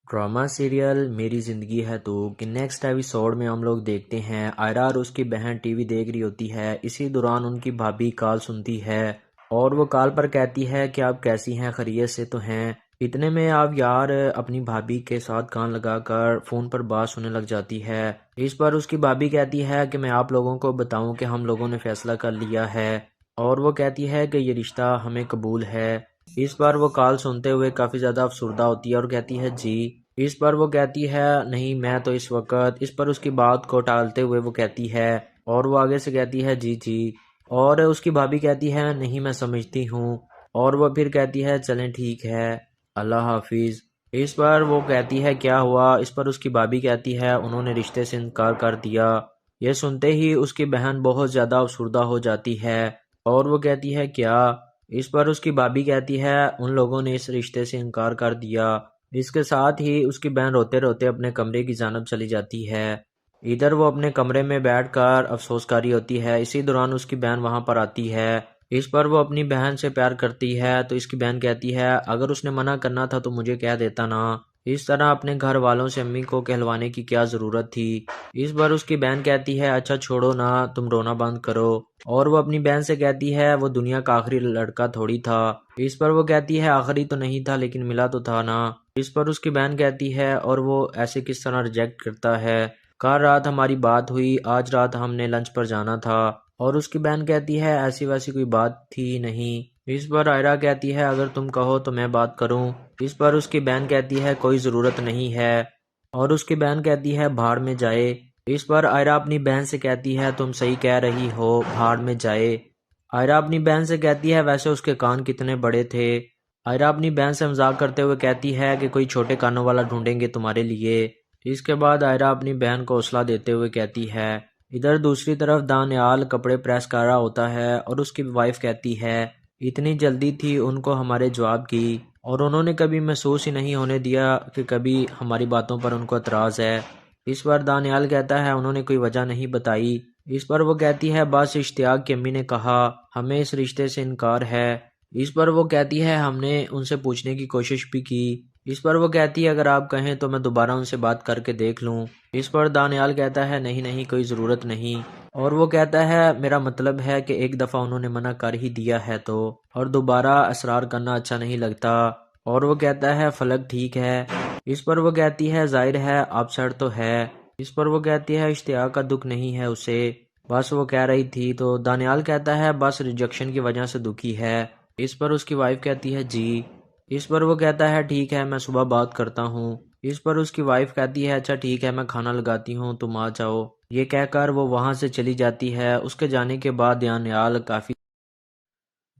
ڈرامہ سیریل میری زندگی ہے تو کہ نیکسٹ ایپیسوڈ میں ہم لوگ دیکھتے ہیں آئرہ اور اس کی بہن ٹی وی دیکھ رہی ہوتی ہے۔ اسی دوران ان کی بھابھی کال سنتی ہے اور وہ کال پر کہتی ہے کہ آپ کیسی ہیں، خیریت سے تو ہیں؟ اتنے میں آپ یار اپنی بھابھی کے ساتھ کان لگا کر فون پر بات سننے لگ جاتی ہے۔ اس پر اس کی بھابھی کہتی ہے کہ میں آپ لوگوں کو بتاؤں کہ ہم لوگوں نے فیصلہ کر لیا ہے، اور وہ کہتی ہے کہ یہ رشتہ ہمیں قبول ہے۔ اس پر وہ کال سنتے ہوئے کافی زیادہ افسردہ ہوتی ہے اور کہتی ہے جی۔ اس پر وہ کہتی ہے نہیں میں تو اس وقت، اس پر اس کی بات کو ٹالتے ہوئے وہ کہتی ہے، اور وہ آگے سے کہتی ہے جی جی، اور اس کی بھابھی کہتی ہے نہیں میں سمجھتی ہوں، اور وہ پھر کہتی ہے چلیں ٹھیک ہے اللہ حافظ۔ اس پر وہ کہتی ہے کیا ہوا؟ اس پر اس کی بھابھی کہتی ہے انہوں نے رشتے سے انکار کر دیا۔ یہ سنتے ہی اس کی بہن بہت زیادہ افسردہ ہو جاتی ہے اور وہ کہتی ہے کیا؟ اس پر اس کی بھابھی کہتی ہے ان لوگوں نے اس رشتے سے انکار کر دیا۔ اس کے ساتھ ہی اس کی بہن روتے روتے اپنے کمرے کی جانب چلی جاتی ہے۔ ادھر وہ اپنے کمرے میں بیٹھ کر افسوس کاری ہوتی ہے۔ اسی دوران اس کی بہن وہاں پر آتی ہے۔ اس پر وہ اپنی بہن سے پیار کرتی ہے تو اس کی بہن کہتی ہے اگر اس نے منع کرنا تھا تو مجھے کہہ دیتا نا، اس طرح اپنے گھر والوں سے امی کو کہلوانے کی کیا ضرورت تھی۔ اس پر اس کی بہن کہتی ہے اچھا چھوڑو نا، تم رونا بند کرو، اور وہ اپنی بہن سے کہتی ہے وہ دنیا کا آخری لڑکا تھوڑی تھا۔ اس پر وہ کہتی ہے آخری تو نہیں تھا لیکن ملا تو تھا نا۔ اس پر اس کی بہن کہتی ہے اور وہ ایسے کس طرح ریجیکٹ کرتا ہے، کل رات ہماری بات ہوئی، آج رات ہم نے لنچ پر جانا تھا، اور اس کی بہن کہتی ہے ایسی ویسی کوئی بات تھی نہیں۔ اس پر آئرہ کہتی ہے اگر تم کہو تو میں بات کروں۔ اس پر اس کی بہن کہتی ہے کوئی ضرورت نہیں ہے، اور اس کی بہن کہتی ہے بھاڑ میں جائے۔ اس پر آئرہ اپنی بہن سے کہتی ہے تم صحیح کہہ رہی ہو، بھاڑ میں جائے۔ آئرہ اپنی بہن سے کہتی ہے ویسے اس کے کان کتنے بڑے تھے۔ آئرہ اپنی بہن سے مذاق کرتے ہوئے کہتی ہے کہ کوئی چھوٹے کانوں والا ڈھونڈیں گے تمہارے لیے۔ اس کے بعد آئرہ اپنی بہن کو حوصلہ دیتے ہوئے کہتی ہے۔ ادھر دوسری طرف دانیال کپڑے پریس کر رہا ہوتا ہے اور اس کی وائف کہتی ہے اتنی جلدی تھی ان کو ہمارے جواب کی، اور انہوں نے کبھی محسوس ہی نہیں ہونے دیا کہ کبھی ہماری باتوں پر ان کو اعتراض ہے۔ اس پر دانیال کہتا ہے انہوں نے کوئی وجہ نہیں بتائی۔ اس پر وہ کہتی ہے بس اشتیاق کی امی نے کہا ہمیں اس رشتے سے انکار ہے۔ اس پر وہ کہتی ہے ہم نے ان سے پوچھنے کی کوشش بھی کی۔ اس پر وہ کہتی ہے اگر آپ کہیں تو میں دوبارہ ان سے بات کر کے دیکھ لوں۔ اس پر دانیال کہتا ہے نہیں نہیں کوئی ضرورت نہیں، اور وہ کہتا ہے میرا مطلب ہے کہ ایک دفعہ انہوں نے منع کر ہی دیا ہے تو، اور دوبارہ اصرار کرنا اچھا نہیں لگتا۔ اور وہ کہتا ہے فلک ٹھیک ہے۔ اس پر وہ کہتی ہے ظاہر ہے آپ سیٹ تو ہے۔ اس پر وہ کہتی ہے اشتیاق کا دکھ نہیں ہے اسے، بس وہ کہہ رہی تھی۔ تو دانیال کہتا ہے بس ریجیکشن کی وجہ سے دکھی ہے۔ اس پر اس کی وائف کہتی ہے جی۔ اس پر وہ کہتا ہے ٹھیک ہے میں صبح بات کرتا ہوں۔ اس پر اس کی وائف کہتی ہے اچھا ٹھیک ہے میں کھانا لگاتی ہوں تم آ جاؤ۔ یہ کہہ کر وہ وہاں سے چلی جاتی ہے۔ اس کے جانے کے بعد دانیال کافی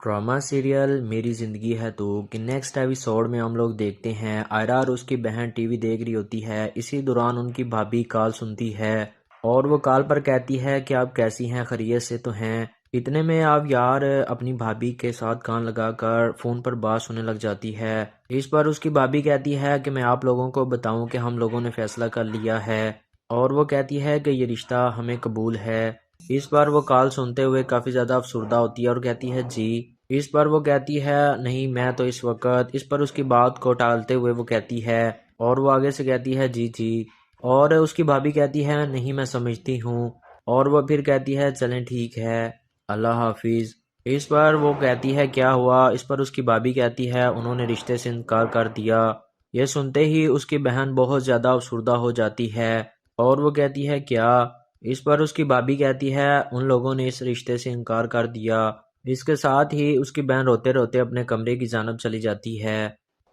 ڈرامہ سیریل میری زندگی ہے تو کہ نیکسٹ ایپیسوڈ میں ہم لوگ دیکھتے ہیں آئرہ اور اس کی بہن ٹی وی دیکھ رہی ہوتی ہے۔ اسی دوران ان کی بھابھی کال سنتی ہے اور وہ کال پر کہتی ہے کہ آپ کیسی ہیں، خیریت سے تو ہیں؟ اتنے میں آپ یار اپنی بھابھی کے ساتھ کان لگا کر فون پر بات سننے لگ جاتی ہے۔ اس پر اس کی بھابھی کہتی ہے کہ میں آپ لوگوں کو بتاؤں کہ ہم لوگوں نے فیصلہ کر لیا ہے، اور وہ کہتی ہے کہ یہ رشتہ ہمیں قبول ہے۔ اس پر وہ کال سنتے ہوئے کافی زیادہ افسردہ ہوتی ہے اور کہتی ہے جی۔ اس پر وہ کہتی ہے نہیں میں تو اس وقت، اس پر اس کی بات کو ٹالتے ہوئے وہ کہتی ہے، اور وہ آگے سے کہتی ہے جی جی، اور اس کی بھابھی کہتی ہے نہیں میں سمجھتی ہوں، اور وہ پھر کہتی ہے چلیں ٹھیک ہے، اللہ حافظ۔ اس پر وہ کہتی ہے کیا ہوا؟ اس پر اس کی بھابھی کہتی ہے انہوں نے رشتے سے انکار کر دیا۔ یہ سنتے ہی اس کی بہن بہت زیادہ افسردہ ہو جاتی ہے اور وہ کہتی ہے کیا؟ اس پر اس کی بھابھی کہتی ہے ان لوگوں نے اس رشتے سے انکار کر دیا۔ اس کے ساتھ ہی اس کی بہن روتے روتے اپنے کمرے کی جانب چلی جاتی ہے۔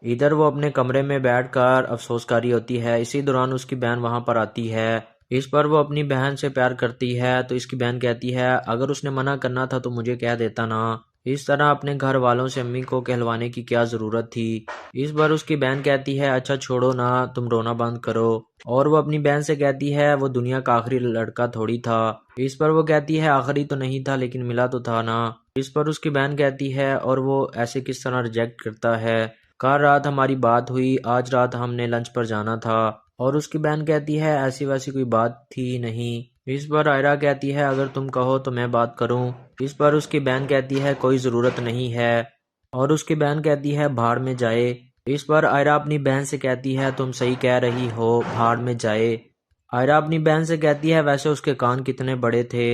ادھر وہ اپنے کمرے میں بیٹھ کر افسوس کاری ہوتی ہے۔ اسی دوران اس کی بہن وہاں پر آتی ہے۔ اس پر وہ اپنی بہن سے پیار کرتی ہے تو اس کی بہن کہتی ہے اگر اس نے منع کرنا تھا تو مجھے کہہ دیتا نا، اس طرح اپنے گھر والوں سے امی کو کہلوانے کی کیا ضرورت تھی۔ اس پر اس کی بہن کہتی ہے اچھا چھوڑو نا، تم رونا بند کرو، اور وہ اپنی بہن سے کہتی ہے وہ دنیا کا آخری لڑکا تھوڑی تھا۔ اس پر وہ کہتی ہے آخری تو نہیں تھا لیکن ملا تو تھا نا۔ اس پر اس کی بہن کہتی ہے اور وہ ایسے کس طرح ریجیکٹ کرتا ہے، کل رات ہماری بات ہوئی، آج رات ہم نے لنچ پر جانا تھا، اور اس کی بہن کہتی ہے ایسی ویسی کوئی بات تھی نہیں۔ اس پر آئرہ کہتی ہے اگر تم کہو تو میں بات کروں۔ اس پر اس کی بہن کہتی ہے کوئی ضرورت نہیں ہے، اور اس کی بہن کہتی ہے بھاڑ میں جائے۔ اس پر آئرہ اپنی بہن سے کہتی ہے تم صحیح کہہ رہی ہو، بھاڑ میں جائے۔ آئرہ اپنی بہن سے کہتی ہے ویسے اس کے کان کتنے بڑے تھے۔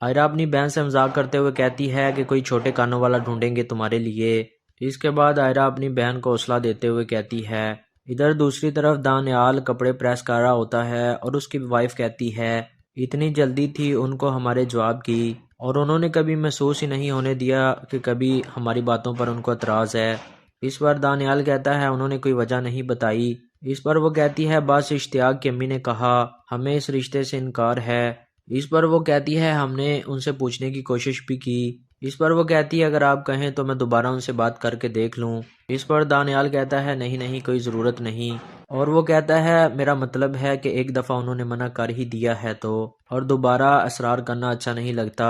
آئرہ اپنی بہن سے مذاق کرتے ہوئے کہتی ہے کہ کوئی چھوٹے کانوں والا ڈھونڈیں گے تمہارے لیے۔ اس کے بعد آئرہ اپنی بہن کو حوصلہ دیتے ہوئے کہتی ہے۔ ادھر دوسری طرف دانیال کپڑے پریس کر رہا ہوتا ہے اور اس کی وائف کہتی ہے اتنی جلدی تھی ان کو ہمارے جواب کی، اور انہوں نے کبھی محسوس ہی نہیں ہونے دیا کہ کبھی ہماری باتوں پر ان کو اعتراض ہے۔ اس پر دانیال کہتا ہے انہوں نے کوئی وجہ نہیں بتائی۔ اس پر وہ کہتی ہے بس اشتیاق کی امی نے کہا ہمیں اس رشتے سے انکار ہے۔ اس پر وہ کہتی ہے ہم نے ان سے پوچھنے کی کوشش بھی کی۔ اس پر وہ کہتی ہے اگر آپ کہیں تو میں دوبارہ ان سے بات کر کے دیکھ لوں۔ اس پر دانیال کہتا ہے نہیں نہیں کوئی ضرورت نہیں، اور وہ کہتا ہے میرا مطلب ہے کہ ایک دفعہ انہوں نے منع کر ہی دیا ہے تو، اور دوبارہ اصرار کرنا اچھا نہیں لگتا،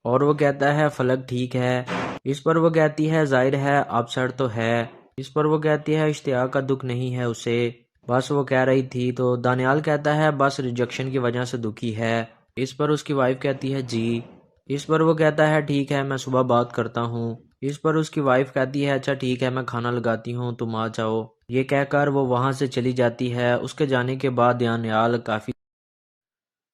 اور وہ کہتا ہے فلک ٹھیک ہے۔ اس پر وہ کہتی ہے ظاہر ہے آپ سڑ تو ہے۔ اس پر وہ کہتی ہے اشتیاق کا دکھ نہیں ہے اسے، بس وہ کہہ رہی تھی تو دانیال کہتا ہے بس ریجیکشن کی وجہ سے دکھی ہے۔ اس پر اس کی وائف کہتی ہے جی۔ اس پر وہ کہتا ہے ٹھیک ہے میں صبح بات کرتا ہوں۔ اس پر اس کی وائف کہتی ہے اچھا ٹھیک ہے میں کھانا لگاتی ہوں تم آ جاؤ۔ یہ کہہ کر وہ وہاں سے چلی جاتی ہے۔ اس کے جانے کے بعد دانیال کافی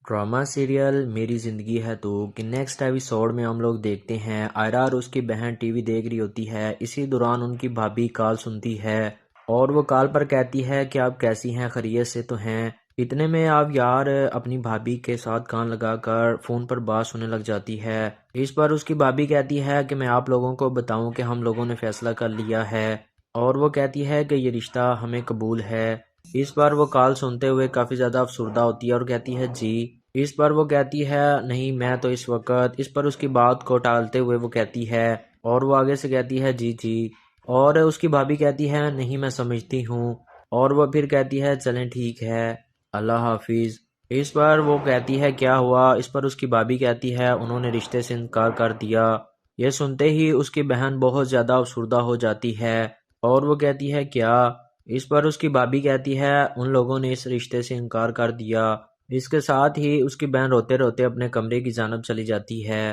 ڈرامہ سیریل میری زندگی ہے تو کہ نیکسٹ ایپیسوڈ میں ہم لوگ دیکھتے ہیں آئرہ اور اس کی بہن ٹی وی دیکھ رہی ہوتی ہے۔ اسی دوران ان کی بھابھی کال سنتی ہے اور وہ کال پر کہتی ہے کہ آپ کیسی ہیں، خیریت سے تو ہیں؟ اتنے میں آپ یار اپنی بھابھی کے ساتھ کان لگا کر فون پر بات سننے لگ جاتی ہے۔ اس پر اس کی بھابھی کہتی ہے کہ میں آپ لوگوں کو بتاؤں کہ ہم لوگوں نے فیصلہ کر لیا ہے، اور وہ کہتی ہے کہ یہ رشتہ ہمیں قبول ہے۔ اس پر وہ کال سنتے ہوئے کافی زیادہ افسردہ ہوتی ہے اور کہتی ہے جی۔ اس پر وہ کہتی ہے نہیں میں تو اس وقت، اس پر اس کی بات کو ٹالتے ہوئے وہ کہتی ہے، اور وہ آگے سے کہتی ہے جی جی، اور اس کی بھابھی کہتی ہے نہیں میں سمجھتی ہوں، اور وہ پھر کہتی ہے چلیں ٹھیک ہے، اللہ حافظ۔ اس پر وہ کہتی ہے کیا ہوا؟ اس پر اس کی بھابھی کہتی ہے انہوں نے رشتے سے انکار کر دیا۔ یہ سنتے ہی اس کی بہن بہت زیادہ افسردہ ہو جاتی ہے اور وہ کہتی ہے کیا؟ اس پر اس کی بھابھی کہتی ہے ان لوگوں نے اس رشتے سے انکار کر دیا۔ اس کے ساتھ ہی اس کی بہن روتے روتے اپنے کمرے کی جانب چلی جاتی ہے۔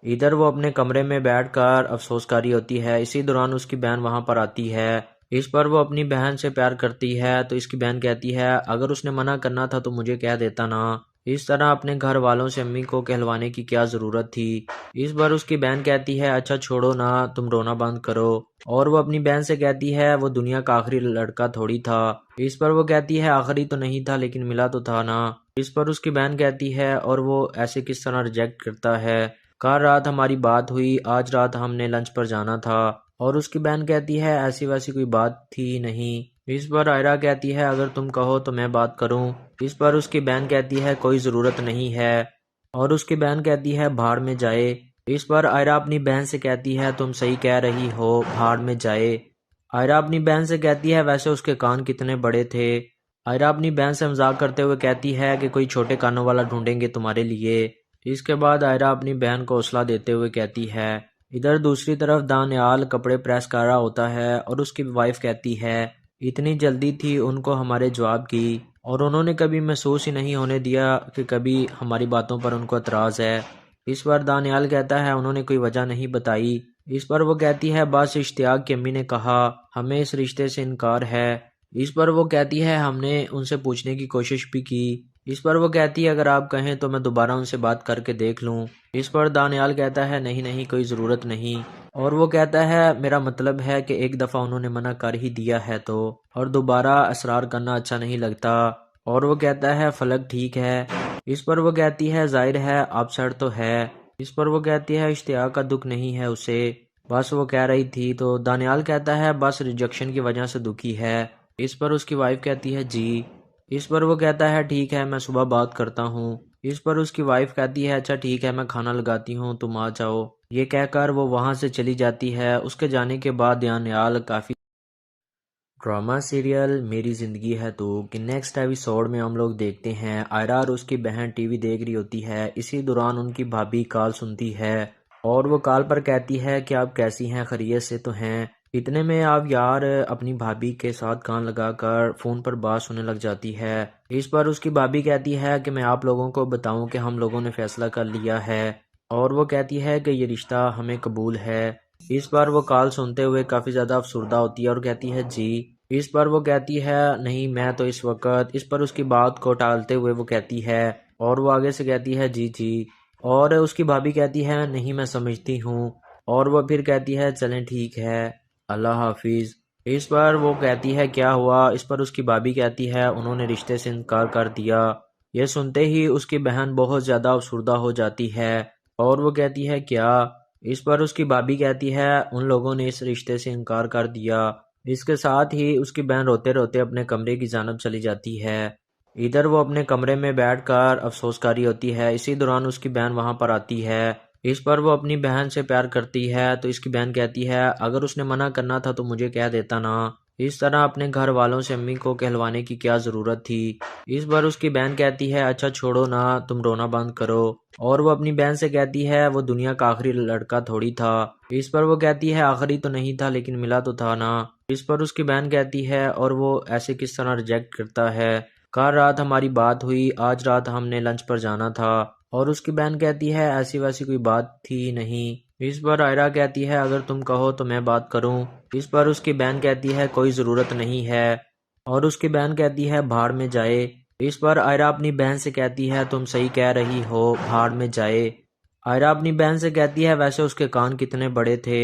ادھر وہ اپنے کمرے میں بیٹھ کر افسوس کاری ہوتی ہے۔ اسی دوران اس کی بہن وہاں پر آتی ہے۔ اس پر وہ اپنی بہن سے پیار کرتی ہے تو اس کی بہن کہتی ہے اگر اس نے منع کرنا تھا تو مجھے کہہ دیتا نا، اس طرح اپنے گھر والوں سے امی کو کہلوانے کی کیا ضرورت تھی۔ اس پر اس کی بہن کہتی ہے اچھا چھوڑو نا، تم رونا بند کرو، اور وہ اپنی بہن سے کہتی ہے وہ دنیا کا آخری لڑکا تھوڑی تھا۔ اس پر وہ کہتی ہے آخری تو نہیں تھا لیکن ملا تو تھا نا۔ اس پر اس کی بہن کہتی ہے اور وہ ایسے کس طرح ریجیکٹ کرتا ہے، کل رات ہماری بات ہوئی، آج رات ہم نے لنچ پر جانا تھا، اور اس کی بہن کہتی ہے ایسی ویسی کوئی بات تھی نہیں۔ اس پر آئرہ کہتی ہے اگر تم کہو تو میں بات کروں۔ اس پر اس کی بہن کہتی ہے کوئی ضرورت نہیں ہے، اور اس کی بہن کہتی ہے بھاڑ میں جائے۔ اس پر آئرہ اپنی بہن سے کہتی ہے تم صحیح کہہ رہی ہو، بھاڑ میں جائے۔ آئرہ اپنی بہن سے کہتی ہے ویسے اس کے کان کتنے بڑے تھے۔ آئرہ اپنی بہن سے مذاق کرتے ہوئے کہتی ہے کہ کوئی چھوٹے کانوں والا ڈھونڈیں گے تمہارے لیے۔ اس کے بعد آئرہ اپنی بہن کو حوصلہ دیتے ہوئے کہتی ہے۔ ادھر دوسری طرف دانیال کپڑے پریس کر رہا ہوتا ہے اور اس کی وائف کہتی ہے اتنی جلدی تھی ان کو ہمارے جواب کی اور انہوں نے کبھی محسوس ہی نہیں ہونے دیا کہ کبھی ہماری باتوں پر ان کو اعتراض ہے۔ اس پر دانیال کہتا ہے انہوں نے کوئی وجہ نہیں بتائی۔ اس پر وہ کہتی ہے بس اشتیاق کی امی نے کہا ہمیں اس رشتے سے انکار ہے۔ اس پر وہ کہتی ہے ہم نے ان سے پوچھنے کی کوشش بھی کی۔ اس پر وہ کہتی ہے اگر آپ کہیں تو میں دوبارہ ان سے بات کر کے دیکھ لوں۔ اس پر دانیال کہتا ہے نہیں کوئی ضرورت نہیں، اور وہ کہتا ہے میرا مطلب ہے کہ ایک دفعہ انہوں نے منع کر ہی دیا ہے تو، اور دوبارہ اصرار کرنا اچھا نہیں لگتا۔ اور وہ کہتا ہے فلک ٹھیک ہے۔ اس پر وہ کہتی ہے ظاہر ہے اپ سیٹ تو ہے۔ اس پر وہ کہتی ہے اشتیاق کا دکھ نہیں ہے اسے، بس وہ کہہ رہی تھی تو دانیال کہتا ہے بس ریجیکشن کی وجہ سے دکھی ہے۔ اس پر اس کی وائف کہتی ہے جی۔ اس پر وہ کہتا ہے ٹھیک ہے میں صبح بات کرتا ہوں۔ اس پر اس کی وائف کہتی ہے اچھا ٹھیک ہے میں کھانا لگاتی ہوں تم آ جاؤ۔ یہ کہہ کر وہ وہاں سے چلی جاتی ہے۔ اس کے جانے کے بعد دانیال کافی ڈرامہ سیریل میری زندگی ہے تو کہ نیکسٹ ایپیسوڈ میں ہم لوگ دیکھتے ہیں آئرہ اور اس کی بہن ٹی وی دیکھ رہی ہوتی ہے۔ اسی دوران ان کی بھابھی کال سنتی ہے اور وہ کال پر کہتی ہے کہ آپ کیسی ہیں، خیریت سے تو ہیں؟ اتنے میں آپ یار اپنی بھابھی کے ساتھ کان لگا کر فون پر بات سننے لگ جاتی ہے۔ اس پر اس کی بھابھی کہتی ہے کہ میں آپ لوگوں کو بتاؤں کہ ہم لوگوں نے فیصلہ کر لیا ہے، اور وہ کہتی ہے کہ یہ رشتہ ہمیں قبول ہے۔ اس پر وہ کال سنتے ہوئے کافی زیادہ افسردہ ہوتی ہے اور کہتی ہے جی۔ اس پر وہ کہتی ہے نہیں میں تو اس وقت، اس پر اس کی بات کو ٹالتے ہوئے وہ کہتی ہے، اور وہ آگے سے کہتی ہے جی، اور اس کی بھابھی کہتی ہے نہیں میں سمجھتی ہوں، اور وہ پھر کہتی ہے چلیں ٹھیک ہے اللہ حافظ۔ اس پر وہ کہتی ہے کیا ہوا؟ اس پر اس کی بھابھی کہتی ہے انہوں نے رشتے سے انکار کر دیا۔ یہ سنتے ہی اس کی بہن بہت زیادہ افسردہ ہو جاتی ہے اور وہ کہتی ہے کیا؟ اس پر اس کی بھابھی کہتی ہے ان لوگوں نے اس رشتے سے انکار کر دیا۔ اس کے ساتھ ہی اس کی بہن روتے روتے اپنے کمرے کی جانب چلی جاتی ہے۔ ادھر وہ اپنے کمرے میں بیٹھ کر افسوس کاری ہوتی ہے۔ اسی دوران اس کی بہن وہاں پر آتی ہے۔ اس پر وہ اپنی بہن سے پیار کرتی ہے تو اس کی بہن کہتی ہے اگر اس نے منع کرنا تھا تو مجھے کہہ دیتا نا، اس طرح اپنے گھر والوں سے امی کو کہلوانے کی کیا ضرورت تھی۔ اس پر اس کی بہن کہتی ہے اچھا چھوڑو نا، تم رونا بند کرو، اور وہ اپنی بہن سے کہتی ہے وہ دنیا کا آخری لڑکا تھوڑی تھا۔ اس پر وہ کہتی ہے آخری تو نہیں تھا لیکن ملا تو تھا نا۔ اس پر اس کی بہن کہتی ہے اور وہ ایسے کس طرح ریجیکٹ کرتا ہے، کل رات ہماری بات ہوئی، آج رات ہم نے لنچ پر جانا تھا، اور اس کی بہن کہتی ہے ایسی ویسی کوئی بات تھی نہیں۔ اس پر آئرہ کہتی ہے اگر تم کہو تو میں بات کروں۔ اس پر اس کی بہن کہتی ہے کوئی ضرورت نہیں ہے، اور اس کی بہن کہتی ہے بھاڑ میں جائے۔ اس پر آئرہ اپنی بہن سے کہتی ہے تم صحیح کہہ رہی ہو، بھاڑ میں جائے۔ آئرہ اپنی بہن سے کہتی ہے ویسے اس کے کان کتنے بڑے تھے۔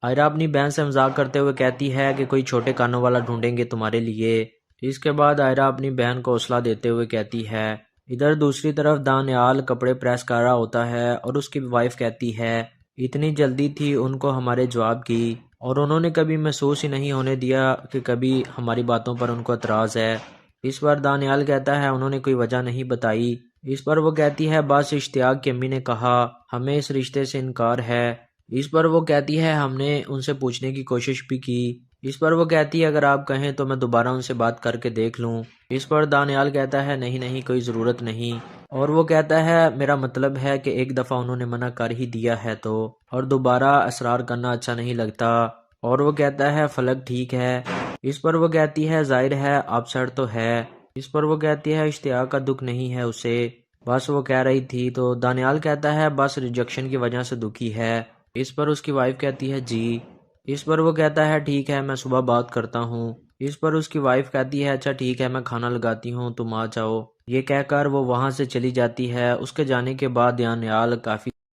آئرہ اپنی بہن سے مذاق کرتے ہوئے کہتی ہے کہ کوئی چھوٹے کانوں والا ڈھونڈیں گے تمہارے لیے۔ اس کے بعد آئرہ اپنی بہن کو حوصلہ دیتے ہوئے کہتی ہے۔ ادھر دوسری طرف دانیال کپڑے پریس کر رہا ہوتا ہے اور اس کی وائف کہتی ہے اتنی جلدی تھی ان کو ہمارے جواب کی، اور انہوں نے کبھی محسوس ہی نہیں ہونے دیا کہ کبھی ہماری باتوں پر ان کو اعتراض ہے۔ اس پر دانیال کہتا ہے انہوں نے کوئی وجہ نہیں بتائی۔ اس پر وہ کہتی ہے بس اشتیاق کی امی نے کہا ہمیں اس رشتے سے انکار ہے۔ اس پر وہ کہتی ہے ہم نے ان سے پوچھنے کی کوشش بھی کی۔ اس پر وہ کہتی ہے اگر آپ کہیں تو میں دوبارہ ان سے بات کر کے دیکھ لوں۔ اس پر دانیال کہتا ہے نہیں کوئی ضرورت نہیں، اور وہ کہتا ہے میرا مطلب ہے کہ ایک دفعہ انہوں نے منع کر ہی دیا ہے تو، اور دوبارہ اصرار کرنا اچھا نہیں لگتا۔ اور وہ کہتا ہے فلک ٹھیک ہے۔ اس پر وہ کہتی ہے ظاہر ہے اپ سیٹ تو ہے۔ اس پر وہ کہتی ہے اشتیاق کا دکھ نہیں ہے اسے، بس وہ کہہ رہی تھی تو دانیال کہتا ہے بس ریجیکشن کی وجہ سے دکھی ہے۔ اس پر اس کی وائف کہتی ہے جی۔ اس پر وہ کہتا ہے ٹھیک ہے میں صبح بات کرتا ہوں۔ اس پر اس کی وائف کہتی ہے اچھا ٹھیک ہے میں کھانا لگاتی ہوں تم آ جاؤ۔ یہ کہہ کر وہ وہاں سے چلی جاتی ہے۔ اس کے جانے کے بعد دانیال کافی